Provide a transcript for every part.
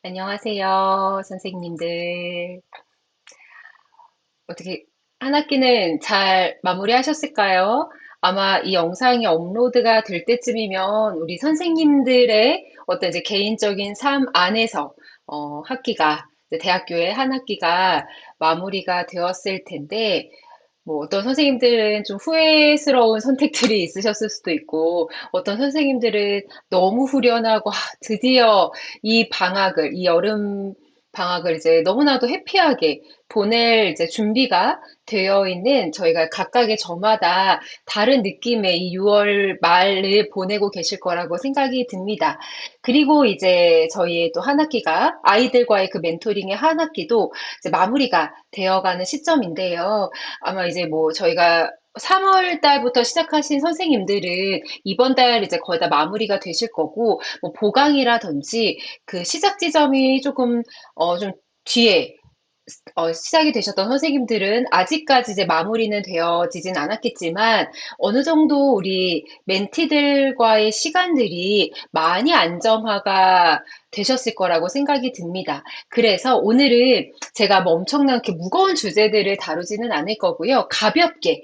안녕하세요, 선생님들. 어떻게 한 학기는 잘 마무리하셨을까요? 아마 이 영상이 업로드가 될 때쯤이면 우리 선생님들의 어떤 이제 개인적인 삶 안에서 학기가 이제 대학교의 한 학기가 마무리가 되었을 텐데 뭐 어떤 선생님들은 좀 후회스러운 선택들이 있으셨을 수도 있고 어떤 선생님들은 너무 후련하고 드디어 이 여름 방학을 이제 너무나도 해피하게 보낼 이제 준비가 되어 있는 저희가 각각의 저마다 다른 느낌의 이 6월 말을 보내고 계실 거라고 생각이 듭니다. 그리고 이제 저희의 또 한 학기가 아이들과의 그 멘토링의 한 학기도 이제 마무리가 되어가는 시점인데요. 아마 이제 뭐 저희가 3월 달부터 시작하신 선생님들은 이번 달 이제 거의 다 마무리가 되실 거고, 뭐 보강이라든지 그 시작 지점이 조금, 좀 뒤에 시작이 되셨던 선생님들은 아직까지 이제 마무리는 되어지진 않았겠지만 어느 정도 우리 멘티들과의 시간들이 많이 안정화가 되셨을 거라고 생각이 듭니다. 그래서 오늘은 제가 뭐 엄청난 이렇게 무거운 주제들을 다루지는 않을 거고요. 가볍게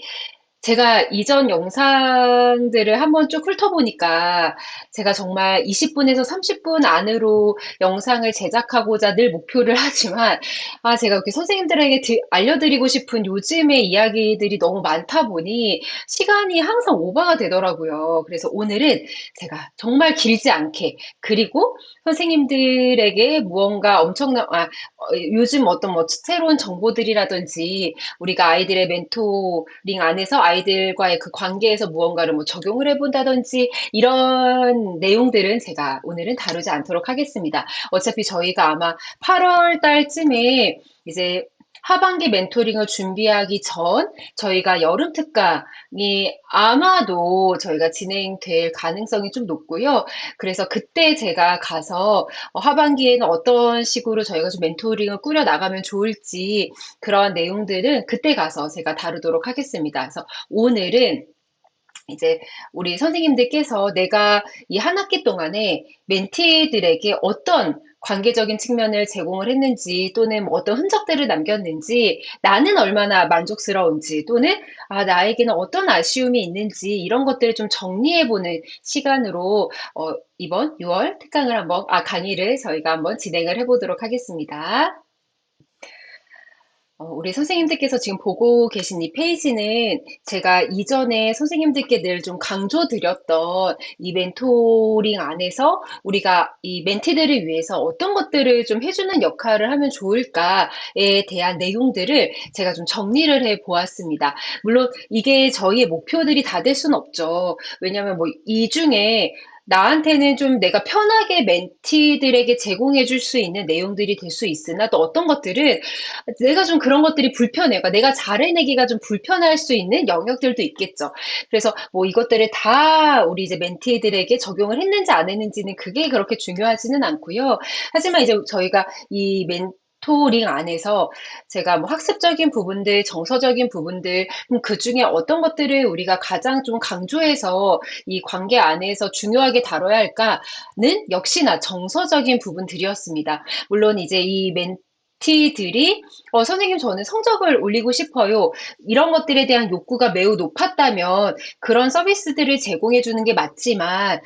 제가 이전 영상들을 한번 쭉 훑어보니까 제가 정말 20분에서 30분 안으로 영상을 제작하고자 늘 목표를 하지만 제가 이렇게 선생님들에게 알려드리고 싶은 요즘의 이야기들이 너무 많다 보니 시간이 항상 오버가 되더라고요. 그래서 오늘은 제가 정말 길지 않게 그리고 선생님들에게 무언가 요즘 어떤 뭐 새로운 정보들이라든지 우리가 아이들의 멘토링 안에서 아이들과의 그 관계에서 무언가를 뭐 적용을 해본다든지 이런 내용들은 제가 오늘은 다루지 않도록 하겠습니다. 어차피 저희가 아마 8월 달쯤에 이제 하반기 멘토링을 준비하기 전 저희가 여름 특강이 아마도 저희가 진행될 가능성이 좀 높고요. 그래서 그때 제가 가서 하반기에는 어떤 식으로 저희가 좀 멘토링을 꾸려 나가면 좋을지 그런 내용들은 그때 가서 제가 다루도록 하겠습니다. 그래서 오늘은 이제 우리 선생님들께서 내가 이 한 학기 동안에 멘티들에게 어떤 관계적인 측면을 제공을 했는지 또는 뭐 어떤 흔적들을 남겼는지 나는 얼마나 만족스러운지 또는 나에게는 어떤 아쉬움이 있는지 이런 것들을 좀 정리해보는 시간으로 이번 6월 특강을 강의를 저희가 한번 진행을 해보도록 하겠습니다. 우리 선생님들께서 지금 보고 계신 이 페이지는 제가 이전에 선생님들께 늘 좀 강조드렸던 이 멘토링 안에서 우리가 이 멘티들을 위해서 어떤 것들을 좀 해주는 역할을 하면 좋을까에 대한 내용들을 제가 좀 정리를 해 보았습니다. 물론 이게 저희의 목표들이 다 될 수는 없죠. 왜냐하면 뭐 이 중에 나한테는 좀 내가 편하게 멘티들에게 제공해 줄 수 있는 내용들이 될 수 있으나 또 어떤 것들은 내가 좀 그런 것들이 불편해요. 그러니까 내가 잘 해내기가 좀 불편할 수 있는 영역들도 있겠죠. 그래서 뭐 이것들을 다 우리 이제 멘티들에게 적용을 했는지 안 했는지는 그게 그렇게 중요하지는 않고요. 하지만 이제 저희가 이 멘토링 안에서 제가 뭐 학습적인 부분들, 정서적인 부분들, 그 중에 어떤 것들을 우리가 가장 좀 강조해서 이 관계 안에서 중요하게 다뤄야 할까는 역시나 정서적인 부분들이었습니다. 물론 이제 이 멘티들이 선생님, 저는 성적을 올리고 싶어요. 이런 것들에 대한 욕구가 매우 높았다면 그런 서비스들을 제공해 주는 게 맞지만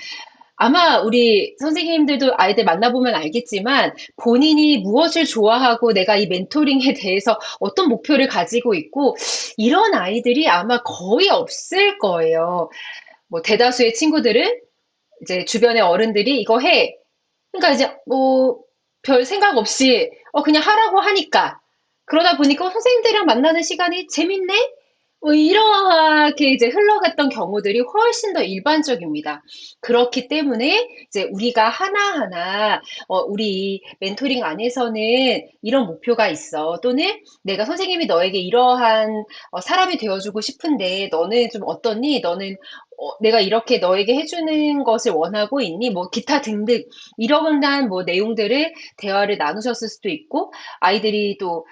아마 우리 선생님들도 아이들 만나보면 알겠지만 본인이 무엇을 좋아하고 내가 이 멘토링에 대해서 어떤 목표를 가지고 있고 이런 아이들이 아마 거의 없을 거예요. 뭐 대다수의 친구들은 이제 주변의 어른들이 이거 해. 그러니까 이제 뭐 별 생각 없이 그냥 하라고 하니까 그러다 보니까 선생님들이랑 만나는 시간이 재밌네? 뭐 이렇게 이제 흘러갔던 경우들이 훨씬 더 일반적입니다. 그렇기 때문에 이제 우리가 하나하나 우리 멘토링 안에서는 이런 목표가 있어. 또는 내가 선생님이 너에게 이러한 사람이 되어주고 싶은데 너는 좀 어떠니? 너는 내가 이렇게 너에게 해주는 것을 원하고 있니? 뭐 기타 등등 이러한 뭐 내용들을 대화를 나누셨을 수도 있고 아이들이 또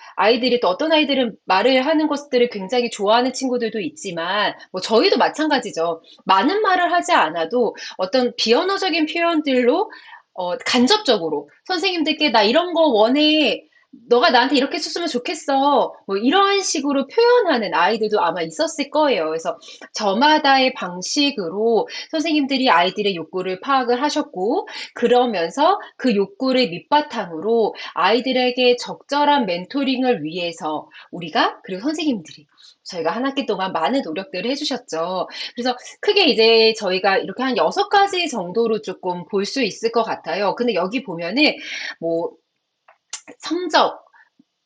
어떤 아이들은 말을 하는 것들을 굉장히 좋아하는 친구들도 있지만, 뭐 저희도 마찬가지죠. 많은 말을 하지 않아도 어떤 비언어적인 표현들로 간접적으로 선생님들께 나 이런 거 원해. 너가 나한테 이렇게 해줬으면 좋겠어. 뭐 이런 식으로 표현하는 아이들도 아마 있었을 거예요. 그래서 저마다의 방식으로 선생님들이 아이들의 욕구를 파악을 하셨고, 그러면서 그 욕구를 밑바탕으로 아이들에게 적절한 멘토링을 위해서 우리가, 그리고 선생님들이 저희가 한 학기 동안 많은 노력들을 해주셨죠. 그래서 크게 이제 저희가 이렇게 한 6가지 정도로 조금 볼 수 있을 것 같아요. 근데 여기 보면은 뭐 성적,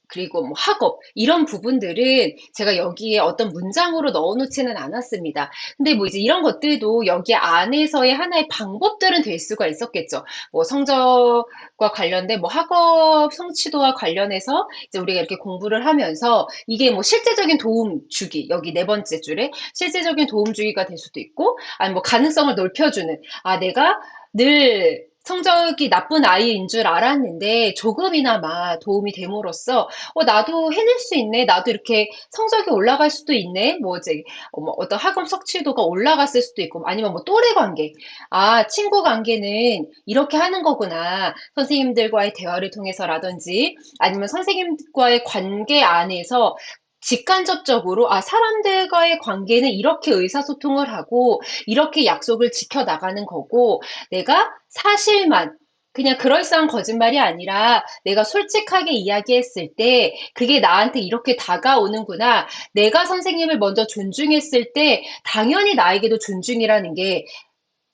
그리고 뭐 학업 이런 부분들은 제가 여기에 어떤 문장으로 넣어놓지는 않았습니다. 근데 뭐 이제 이런 것들도 여기 안에서의 하나의 방법들은 될 수가 있었겠죠. 뭐 성적과 관련된 뭐 학업 성취도와 관련해서 이제 우리가 이렇게 공부를 하면서 이게 뭐 실제적인 도움 주기, 여기 네 번째 줄에 실제적인 도움 주기가 될 수도 있고, 아니 뭐 가능성을 넓혀주는, 아 내가 늘 성적이 나쁜 아이인 줄 알았는데 조금이나마 도움이 됨으로써 나도 해낼 수 있네. 나도 이렇게 성적이 올라갈 수도 있네. 뭐 이제 뭐 어떤 학업 성취도가 올라갔을 수도 있고, 아니면 뭐 또래 관계. 아, 친구 관계는 이렇게 하는 거구나. 선생님들과의 대화를 통해서라든지, 아니면 선생님과의 관계 안에서 직간접적으로, 아, 사람들과의 관계는 이렇게 의사소통을 하고, 이렇게 약속을 지켜나가는 거고, 내가 사실만, 그냥 그럴싸한 거짓말이 아니라 내가 솔직하게 이야기했을 때 그게 나한테 이렇게 다가오는구나. 내가 선생님을 먼저 존중했을 때 당연히 나에게도 존중이라는 게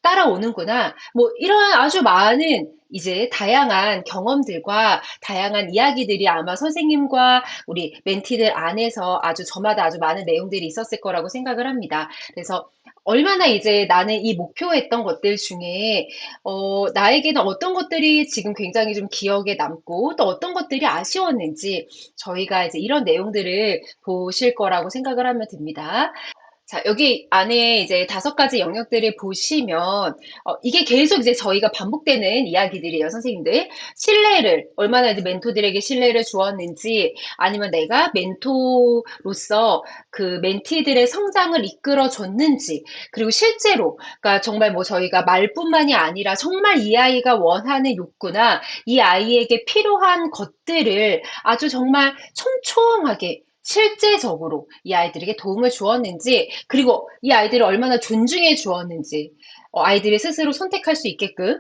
따라오는구나. 뭐 이러한 아주 많은 이제 다양한 경험들과 다양한 이야기들이 아마 선생님과 우리 멘티들 안에서 아주 저마다 아주 많은 내용들이 있었을 거라고 생각을 합니다. 그래서 얼마나 이제 나는 이 목표했던 것들 중에 나에게는 어떤 것들이 지금 굉장히 좀 기억에 남고 또 어떤 것들이 아쉬웠는지 저희가 이제 이런 내용들을 보실 거라고 생각을 하면 됩니다. 자, 여기 안에 이제 5가지 영역들을 보시면, 이게 계속 이제 저희가 반복되는 이야기들이에요, 선생님들. 신뢰를, 얼마나 이제 멘토들에게 신뢰를 주었는지, 아니면 내가 멘토로서 그 멘티들의 성장을 이끌어 줬는지, 그리고 실제로, 그러니까 정말 뭐 저희가 말뿐만이 아니라 정말 이 아이가 원하는 욕구나 이 아이에게 필요한 것들을 아주 정말 촘촘하게 실제적으로 이 아이들에게 도움을 주었는지, 그리고 이 아이들을 얼마나 존중해 주었는지, 아이들이 스스로 선택할 수 있게끔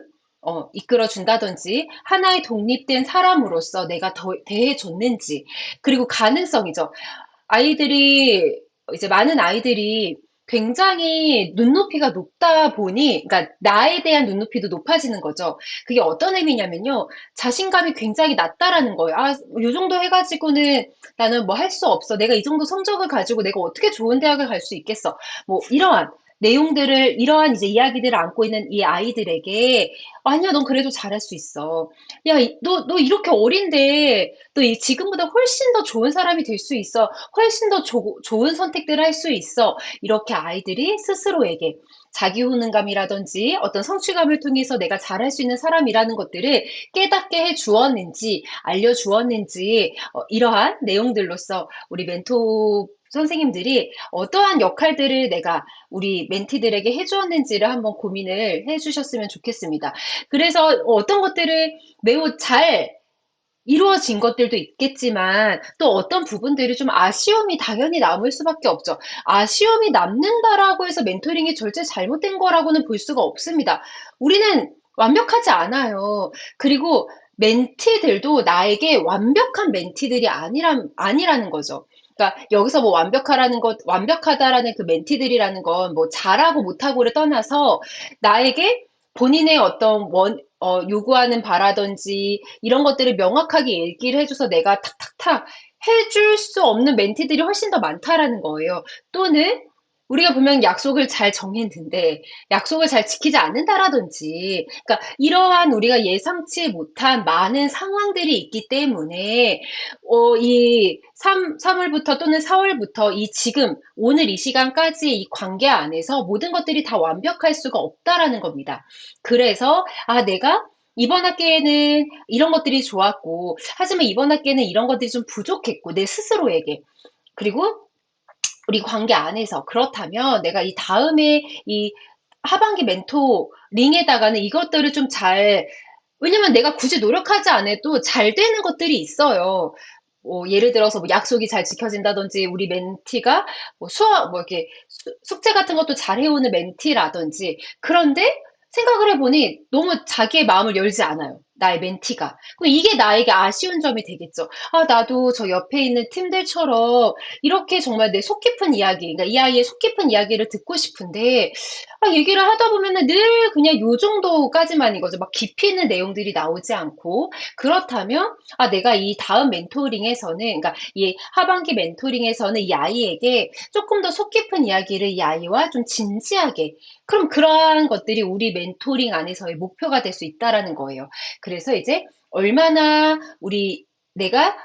이끌어 준다든지, 하나의 독립된 사람으로서 내가 대해줬는지, 그리고 가능성이죠. 아이들이, 이제 많은 아이들이 굉장히 눈높이가 높다 보니, 그러니까 나에 대한 눈높이도 높아지는 거죠. 그게 어떤 의미냐면요. 자신감이 굉장히 낮다라는 거예요. 아, 요 정도 해가지고는 나는 뭐 할 수 없어. 내가 이 정도 성적을 가지고 내가 어떻게 좋은 대학을 갈 수 있겠어. 뭐 이러한 내용들을, 이러한 이제 이야기들을 안고 있는 이 아이들에게, 아니야, 넌 그래도 잘할 수 있어. 야, 너 이렇게 어린데, 너 지금보다 훨씬 더 좋은 사람이 될 수 있어. 훨씬 더 좋은 선택들을 할 수 있어. 이렇게 아이들이 스스로에게 자기 효능감이라든지 어떤 성취감을 통해서 내가 잘할 수 있는 사람이라는 것들을 깨닫게 해 주었는지, 알려 주었는지, 이러한 내용들로서 우리 멘토 선생님들이 어떠한 역할들을 내가 우리 멘티들에게 해주었는지를 한번 고민을 해주셨으면 좋겠습니다. 그래서 어떤 것들을 매우 잘 이루어진 것들도 있겠지만 또 어떤 부분들이 좀 아쉬움이 당연히 남을 수밖에 없죠. 아쉬움이 남는다라고 해서 멘토링이 절대 잘못된 거라고는 볼 수가 없습니다. 우리는 완벽하지 않아요. 그리고 멘티들도 나에게 완벽한 멘티들이 아니라는 거죠. 그러니까 여기서 뭐 완벽하다라는 그 멘티들이라는 건 뭐 잘하고 못하고를 떠나서 나에게 본인의 어떤 요구하는 바라든지 이런 것들을 명확하게 얘기를 해줘서 내가 탁탁탁 해줄 수 없는 멘티들이 훨씬 더 많다라는 거예요. 또는 우리가 분명 약속을 잘 정했는데 약속을 잘 지키지 않는다라든지, 그러니까 이러한 우리가 예상치 못한 많은 상황들이 있기 때문에 이 3월부터 또는 4월부터 이 지금 오늘 이 시간까지 이 관계 안에서 모든 것들이 다 완벽할 수가 없다라는 겁니다. 그래서 내가 이번 학기에는 이런 것들이 좋았고, 하지만 이번 학기에는 이런 것들이 좀 부족했고, 내 스스로에게. 그리고 우리 관계 안에서 그렇다면 내가 이 다음에 이 하반기 멘토링에다가는 이것들을 좀 잘 왜냐면 내가 굳이 노력하지 않아도 잘 되는 것들이 있어요. 뭐 예를 들어서 뭐 약속이 잘 지켜진다든지 우리 멘티가 뭐 수업 뭐 이렇게 숙제 같은 것도 잘 해오는 멘티라든지 그런데 생각을 해보니 너무 자기의 마음을 열지 않아요. 나의 멘티가. 그럼 이게 나에게 아쉬운 점이 되겠죠. 아, 나도 저 옆에 있는 팀들처럼 이렇게 정말 내 속 깊은 이야기, 그러니까 이 아이의 속 깊은 이야기를 듣고 싶은데 아, 얘기를 하다 보면은 늘 그냥 요 정도까지만인 거죠. 막 깊이 있는 내용들이 나오지 않고. 그렇다면, 아, 내가 이 다음 멘토링에서는, 그러니까 이 하반기 멘토링에서는 이 아이에게 조금 더 속 깊은 이야기를 이 아이와 좀 진지하게. 그럼 그러한 것들이 우리 멘토링 안에서의 목표가 될 수 있다라는 거예요. 그래서 이제 얼마나 내가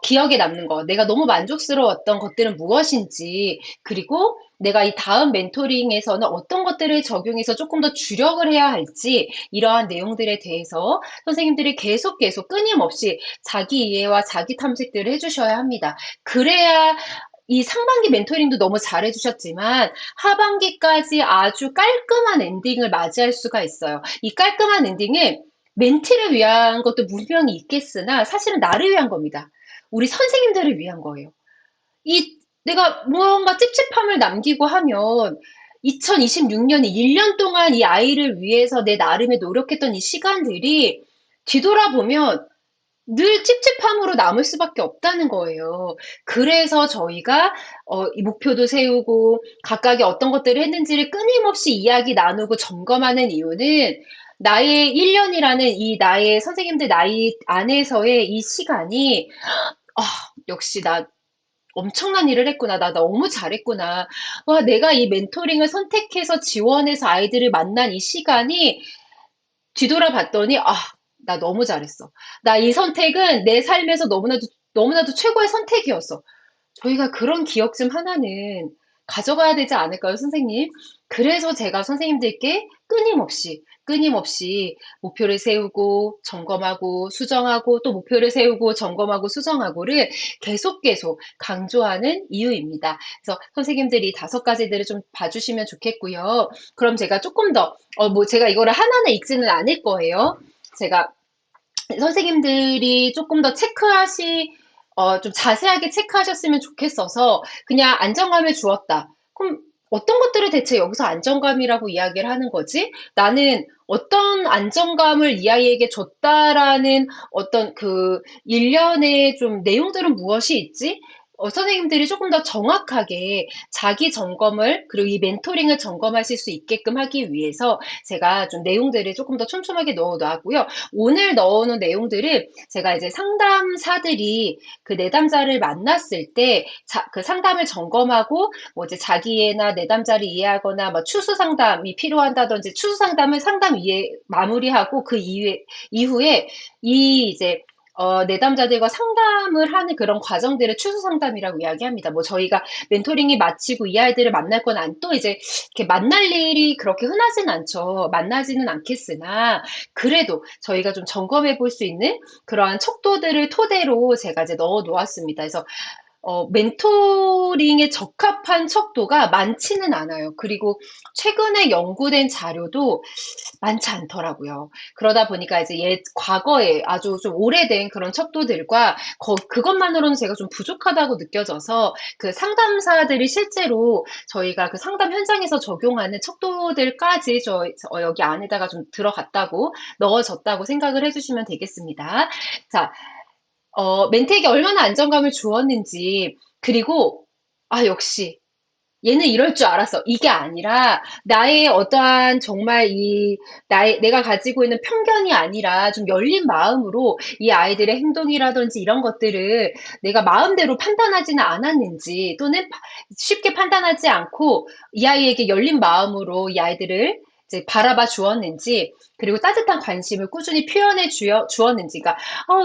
기억에 남는 거, 내가 너무 만족스러웠던 것들은 무엇인지, 그리고 내가 이 다음 멘토링에서는 어떤 것들을 적용해서 조금 더 주력을 해야 할지 이러한 내용들에 대해서 선생님들이 계속 끊임없이 자기 이해와 자기 탐색들을 해주셔야 합니다. 그래야 이 상반기 멘토링도 너무 잘해주셨지만 하반기까지 아주 깔끔한 엔딩을 맞이할 수가 있어요. 이 깔끔한 엔딩은 멘티를 위한 것도 분명히 있겠으나 사실은 나를 위한 겁니다. 우리 선생님들을 위한 거예요. 이 내가 무언가 찝찝함을 남기고 하면 2026년이 1년 동안 이 아이를 위해서 내 나름의 노력했던 이 시간들이 뒤돌아보면 늘 찝찝함으로 남을 수밖에 없다는 거예요. 그래서 저희가 이 목표도 세우고 각각의 어떤 것들을 했는지를 끊임없이 이야기 나누고 점검하는 이유는 나의 1년이라는 이 나의 선생님들 나이 안에서의 이 시간이 아, 역시 나 엄청난 일을 했구나. 나 너무 잘했구나. 와, 내가 이 멘토링을 선택해서 지원해서 아이들을 만난 이 시간이 뒤돌아봤더니, 아, 나 너무 잘했어. 나 이 선택은 내 삶에서 너무나도 최고의 선택이었어. 저희가 그런 기억좀 하나는 가져가야 되지 않을까요, 선생님? 그래서 제가 선생님들께 끊임없이 목표를 세우고 점검하고 수정하고 또 목표를 세우고 점검하고 수정하고를 계속 강조하는 이유입니다. 그래서 선생님들이 5가지들을 좀 봐주시면 좋겠고요. 그럼 제가 조금 더, 뭐 제가 이거를 하나하나 읽지는 않을 거예요. 제가 선생님들이 조금 더 좀 자세하게 체크하셨으면 좋겠어서 그냥 안정감을 주었다. 그럼 어떤 것들을 대체 여기서 안정감이라고 이야기를 하는 거지? 나는 어떤 안정감을 이 아이에게 줬다라는 어떤 그 일련의 좀 내용들은 무엇이 있지? 선생님들이 조금 더 정확하게 자기 점검을, 그리고 이 멘토링을 점검하실 수 있게끔 하기 위해서 제가 좀 내용들을 조금 더 촘촘하게 넣어 놨고요. 오늘 넣어놓은 내용들을 제가 이제 상담사들이 그 내담자를 만났을 때 그 상담을 점검하고 뭐 이제 자기애나 내담자를 이해하거나 뭐 추수 상담이 필요한다든지 추수 상담을 상담 이해 마무리하고 그 이후에 이 이제 내담자들과 상담을 하는 그런 과정들을 추수 상담이라고 이야기합니다. 뭐 저희가 멘토링이 마치고 이 아이들을 만날 건 또 이제 이렇게 만날 일이 그렇게 흔하진 않죠. 만나지는 않겠으나 그래도 저희가 좀 점검해 볼 수 있는 그러한 척도들을 토대로 제가 이제 넣어 놓았습니다. 그래서 멘토링에 적합한 척도가 많지는 않아요. 그리고 최근에 연구된 자료도 많지 않더라고요. 그러다 보니까 이제 과거에 아주 좀 오래된 그런 척도들과 그것만으로는 제가 좀 부족하다고 느껴져서 그 상담사들이 실제로 저희가 그 상담 현장에서 적용하는 척도들까지 여기 안에다가 좀 들어갔다고 넣어졌다고 생각을 해주시면 되겠습니다. 자, 멘트에게 얼마나 안정감을 주었는지, 그리고, 아, 역시, 얘는 이럴 줄 알았어. 이게 아니라, 나의 어떠한 정말 내가 가지고 있는 편견이 아니라 좀 열린 마음으로 이 아이들의 행동이라든지 이런 것들을 내가 마음대로 판단하지는 않았는지, 또는 쉽게 판단하지 않고 이 아이에게 열린 마음으로 이 아이들을 이제 바라봐 주었는지, 그리고 따뜻한 관심을 꾸준히 표현해 주었는지, 그러니까,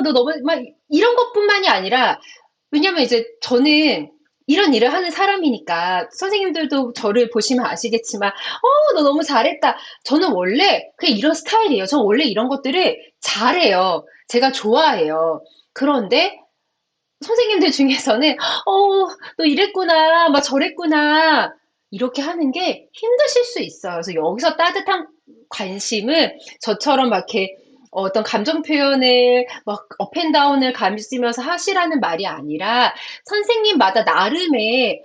너 너무, 막, 이런 것뿐만이 아니라, 왜냐면 이제 저는 이런 일을 하는 사람이니까 선생님들도 저를 보시면 아시겠지만, 너 너무 잘했다. 저는 원래 그냥 이런 스타일이에요. 저는 원래 이런 것들을 잘해요. 제가 좋아해요. 그런데 선생님들 중에서는, 너 이랬구나, 막 저랬구나. 이렇게 하는 게 힘드실 수 있어요. 그래서 여기서 따뜻한 관심을 저처럼 막 이렇게 어떤 감정 표현을 막 업앤다운을 가지면서 하시라는 말이 아니라 선생님마다 나름의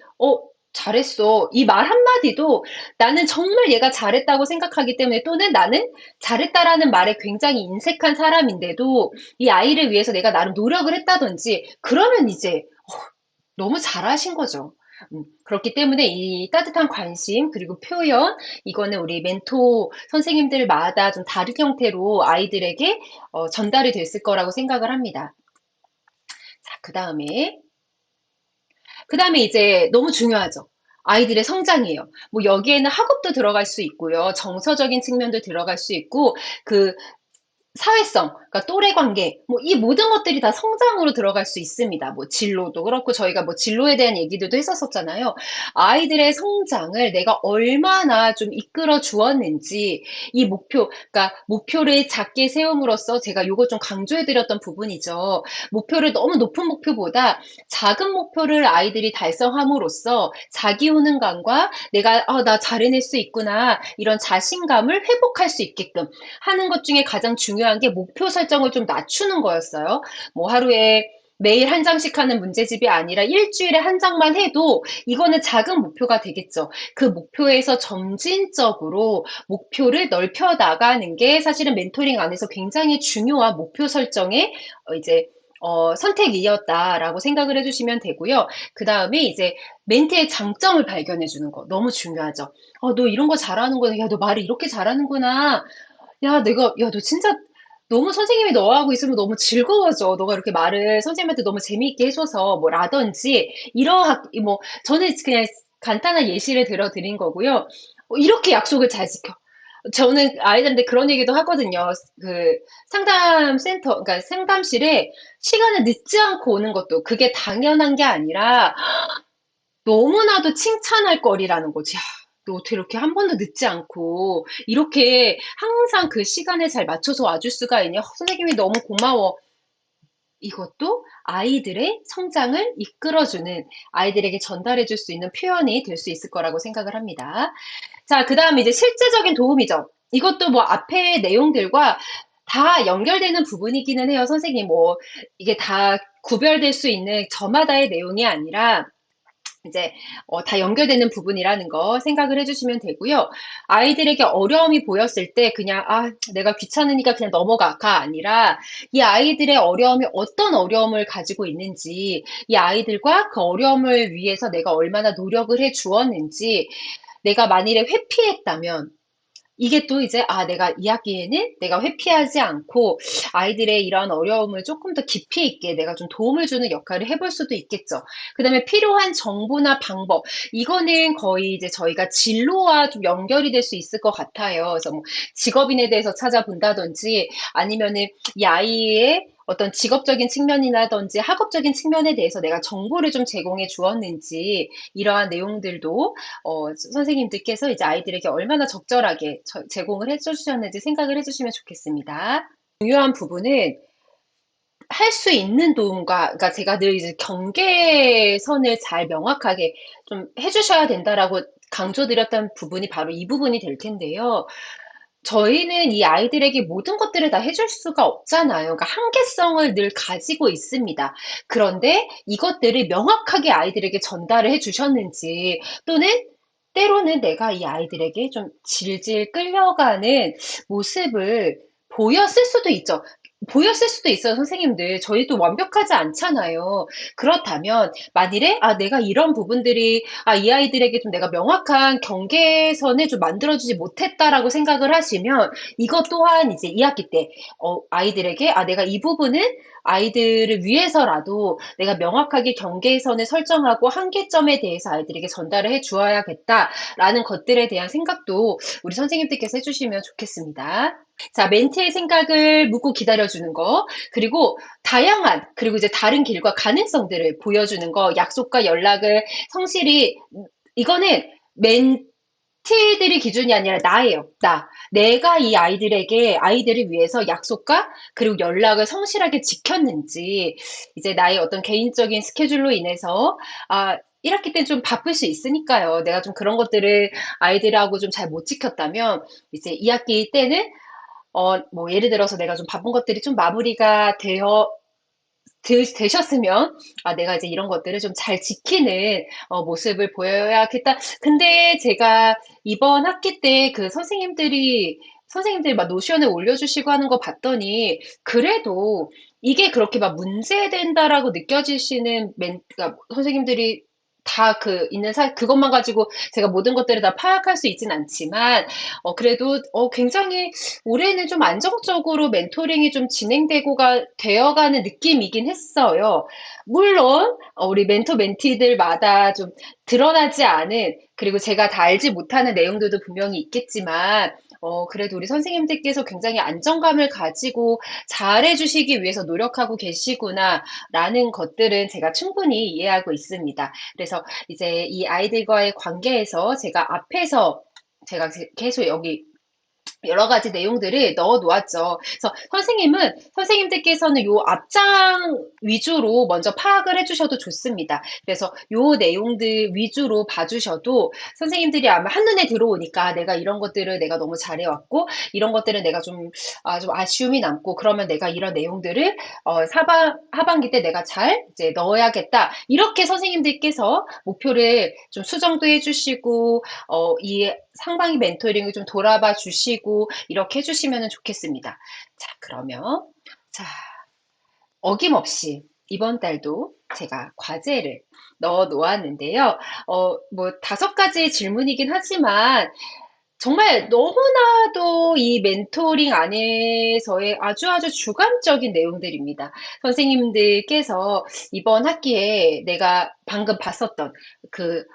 잘했어. 이 말 한마디도 나는 정말 얘가 잘했다고 생각하기 때문에 또는 나는 잘했다라는 말에 굉장히 인색한 사람인데도 이 아이를 위해서 내가 나름 노력을 했다든지 그러면 이제 너무 잘하신 거죠. 그렇기 때문에 이 따뜻한 관심, 그리고 표현, 이거는 우리 멘토 선생님들마다 좀 다른 형태로 아이들에게 전달이 됐을 거라고 생각을 합니다. 자, 그 다음에 이제 너무 중요하죠. 아이들의 성장이에요. 뭐 여기에는 학업도 들어갈 수 있고요. 정서적인 측면도 들어갈 수 있고, 그 사회성, 그러니까 또래 관계, 뭐 이 모든 것들이 다 성장으로 들어갈 수 있습니다. 뭐 진로도 그렇고 저희가 뭐 진로에 대한 얘기도 했었었잖아요. 아이들의 성장을 내가 얼마나 좀 이끌어 주었는지 이 목표, 그러니까 목표를 작게 세움으로써 제가 요거 좀 강조해 드렸던 부분이죠. 목표를 너무 높은 목표보다 작은 목표를 아이들이 달성함으로써 자기 효능감과 내가 나 잘해낼 수 있구나 이런 자신감을 회복할 수 있게끔 하는 것 중에 가장 중요한 게 목표 설정을 좀 낮추는 거였어요. 뭐 하루에 매일 한 장씩 하는 문제집이 아니라 일주일에 한 장만 해도 이거는 작은 목표가 되겠죠. 그 목표에서 점진적으로 목표를 넓혀 나가는 게 사실은 멘토링 안에서 굉장히 중요한 목표 설정의 이제 선택이었다라고 생각을 해주시면 되고요. 그 다음에 이제 멘트의 장점을 발견해 주는 거 너무 중요하죠. 너 이런 거 잘하는구나. 야, 너 말을 이렇게 잘하는구나. 야, 너 진짜 너무 선생님이 너하고 있으면 너무 즐거워져. 너가 이렇게 말을 선생님한테 너무 재미있게 해줘서 뭐라든지 뭐 저는 그냥 간단한 예시를 들어드린 거고요. 이렇게 약속을 잘 지켜. 저는 아이들한테 그런 얘기도 하거든요. 그 그러니까 상담실에 시간을 늦지 않고 오는 것도 그게 당연한 게 아니라 너무나도 칭찬할 거리라는 거지. 야, 너 어떻게 이렇게 한 번도 늦지 않고 이렇게 항상 그 시간에 잘 맞춰서 와줄 수가 있냐? 선생님이 너무 고마워. 이것도 아이들의 성장을 이끌어주는 아이들에게 전달해 줄 수 있는 표현이 될 수 있을 거라고 생각을 합니다. 자, 그 다음에 이제 실제적인 도움이죠. 이것도 뭐 앞에 내용들과 다 연결되는 부분이기는 해요. 선생님, 뭐, 이게 다 구별될 수 있는 저마다의 내용이 아니라 이제 다 연결되는 부분이라는 거 생각을 해주시면 되고요. 아이들에게 어려움이 보였을 때 그냥 내가 귀찮으니까 그냥 넘어가가 아니라 이 아이들의 어려움이 어떤 어려움을 가지고 있는지 이 아이들과 그 어려움을 위해서 내가 얼마나 노력을 해 주었는지 내가 만일에 회피했다면 이게 또 이제, 내가 이 학기에는 내가 회피하지 않고 아이들의 이러한 어려움을 조금 더 깊이 있게 내가 좀 도움을 주는 역할을 해볼 수도 있겠죠. 그 다음에 필요한 정보나 방법, 이거는 거의 이제 저희가 진로와 좀 연결이 될 수 있을 것 같아요. 그래서 뭐 직업인에 대해서 찾아본다든지 아니면은 이 아이의 어떤 직업적인 측면이라든지 학업적인 측면에 대해서 내가 정보를 좀 제공해 주었는지 이러한 내용들도 선생님들께서 이제 아이들에게 얼마나 적절하게 제공을 해주셨는지 생각을 해주시면 좋겠습니다. 중요한 부분은 할 수 있는 도움과, 그러니까 제가 늘 이제 경계선을 잘 명확하게 좀 해주셔야 된다라고 강조드렸던 부분이 바로 이 부분이 될 텐데요. 저희는 이 아이들에게 모든 것들을 다 해줄 수가 없잖아요. 그러니까 한계성을 늘 가지고 있습니다. 그런데 이것들을 명확하게 아이들에게 전달을 해주셨는지 또는 때로는 내가 이 아이들에게 좀 질질 끌려가는 모습을 보였을 수도 있죠. 보였을 수도 있어요, 선생님들. 저희도 완벽하지 않잖아요. 그렇다면, 만일에, 내가 이런 부분들이, 이 아이들에게 좀 내가 명확한 경계선을 좀 만들어주지 못했다라고 생각을 하시면, 이것 또한 이제 2학기 때, 아이들에게, 내가 이 부분은 아이들을 위해서라도 내가 명확하게 경계선을 설정하고 한계점에 대해서 아이들에게 전달을 해 주어야겠다라는 것들에 대한 생각도 우리 선생님들께서 해주시면 좋겠습니다. 자, 멘티의 생각을 묻고 기다려주는 거, 그리고 다양한, 그리고 이제 다른 길과 가능성들을 보여주는 거, 약속과 연락을 성실히, 이거는 멘티들이 기준이 아니라 나예요. 내가 이 아이들을 위해서 약속과 그리고 연락을 성실하게 지켰는지, 이제 나의 어떤 개인적인 스케줄로 인해서, 1학기 때는 좀 바쁠 수 있으니까요. 내가 좀 그런 것들을 아이들하고 좀 잘 못 지켰다면, 이제 2학기 때는 뭐 예를 들어서 내가 좀 바쁜 것들이 좀 마무리가 되셨으면, 아, 내가 이제 이런 것들을 좀 잘 지키는 모습을 보여야겠다. 근데 제가 이번 학기 때 그 선생님들이 막 노션에 올려주시고 하는 거 봤더니, 그래도 이게 그렇게 막 문제된다라고 느껴지시는 그러니까 선생님들이 다 그것만 가지고 제가 모든 것들을 다 파악할 수 있진 않지만, 그래도, 굉장히 올해는 좀 안정적으로 멘토링이 좀 되어가는 느낌이긴 했어요. 물론, 우리 멘티들마다 좀 드러나지 않은, 그리고 제가 다 알지 못하는 내용들도 분명히 있겠지만, 그래도 우리 선생님들께서 굉장히 안정감을 가지고 잘해주시기 위해서 노력하고 계시구나라는 것들은 제가 충분히 이해하고 있습니다. 그래서 이제 이 아이들과의 관계에서 제가 계속 여기 여러 가지 내용들을 넣어 놓았죠. 그래서 선생님들께서는 요 앞장 위주로 먼저 파악을 해주셔도 좋습니다. 그래서 요 내용들 위주로 봐주셔도 선생님들이 아마 한눈에 들어오니까 내가 이런 것들을 내가 너무 잘해왔고, 이런 것들은 내가 좀 아쉬움이 남고, 그러면 내가 이런 내용들을 하반기 때 내가 잘 이제 넣어야겠다. 이렇게 선생님들께서 목표를 좀 수정도 해주시고, 이 상반기 멘토링을 좀 돌아봐 주시고 이렇게 해주시면 좋겠습니다. 자, 그러면 자, 어김없이 이번 달도 제가 과제를 넣어 놓았는데요. 뭐 5가지 질문이긴 하지만 정말 너무나도 이 멘토링 안에서의 아주 아주 주관적인 내용들입니다. 선생님들께서 이번 학기에 내가 방금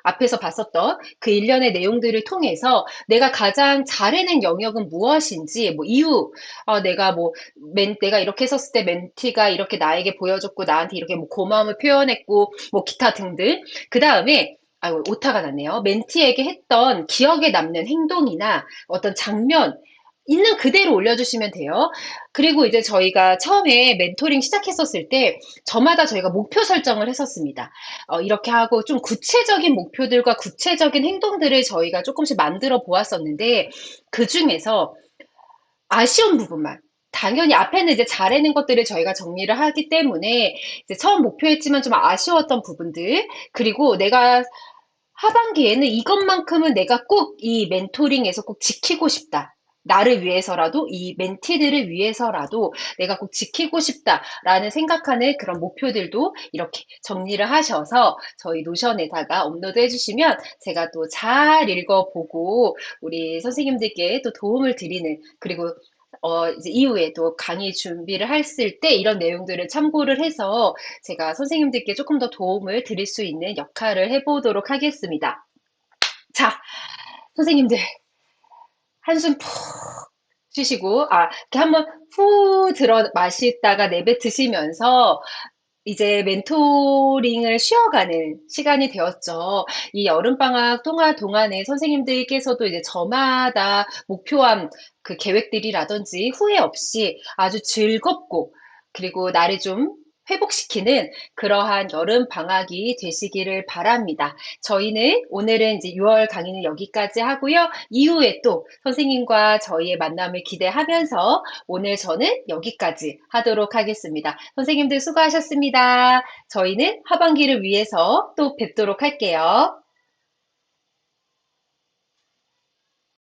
앞에서 봤었던 그 일련의 내용들을 통해서 내가 가장 잘해낸 영역은 무엇인지, 뭐 이유, 내가 이렇게 했었을 때 멘티가 이렇게 나에게 보여줬고, 나한테 이렇게 뭐 고마움을 표현했고, 뭐 기타 등등. 그 다음에 아유, 오타가 났네요. 멘티에게 했던 기억에 남는 행동이나 어떤 장면, 있는 그대로 올려주시면 돼요. 그리고 이제 저희가 처음에 멘토링 시작했었을 때, 저마다 저희가 목표 설정을 했었습니다. 이렇게 하고 좀 구체적인 목표들과 구체적인 행동들을 저희가 조금씩 만들어 보았었는데, 그 중에서 아쉬운 부분만, 당연히 앞에는 이제 잘해낸 것들을 저희가 정리를 하기 때문에, 이제 처음 목표했지만 좀 아쉬웠던 부분들, 그리고 내가 하반기에는 이것만큼은 내가 꼭 이 멘토링에서 꼭 지키고 싶다. 나를 위해서라도, 이 멘티들을 위해서라도 내가 꼭 지키고 싶다라는 생각하는 그런 목표들도 이렇게 정리를 하셔서 저희 노션에다가 업로드 해주시면 제가 또 잘 읽어보고 우리 선생님들께 또 도움을 드리는, 그리고 이제 이후에 또 강의 준비를 했을 때 이런 내용들을 참고를 해서 제가 선생님들께 조금 더 도움을 드릴 수 있는 역할을 해보도록 하겠습니다. 자, 선생님들, 한숨 푹 쉬시고, 이렇게 한번 후 들어 마시다가 내뱉으시면서 이제 멘토링을 쉬어가는 시간이 되었죠. 이 여름방학 동안에 선생님들께서도 이제 저마다 목표한 그 계획들이라든지 후회 없이 아주 즐겁고, 그리고 나를 좀 회복시키는 그러한 여름 방학이 되시기를 바랍니다. 저희는 오늘은 이제 6월 강의는 여기까지 하고요. 이후에 또 선생님과 저희의 만남을 기대하면서 오늘 저는 여기까지 하도록 하겠습니다. 선생님들 수고하셨습니다. 저희는 하반기를 위해서 또 뵙도록 할게요.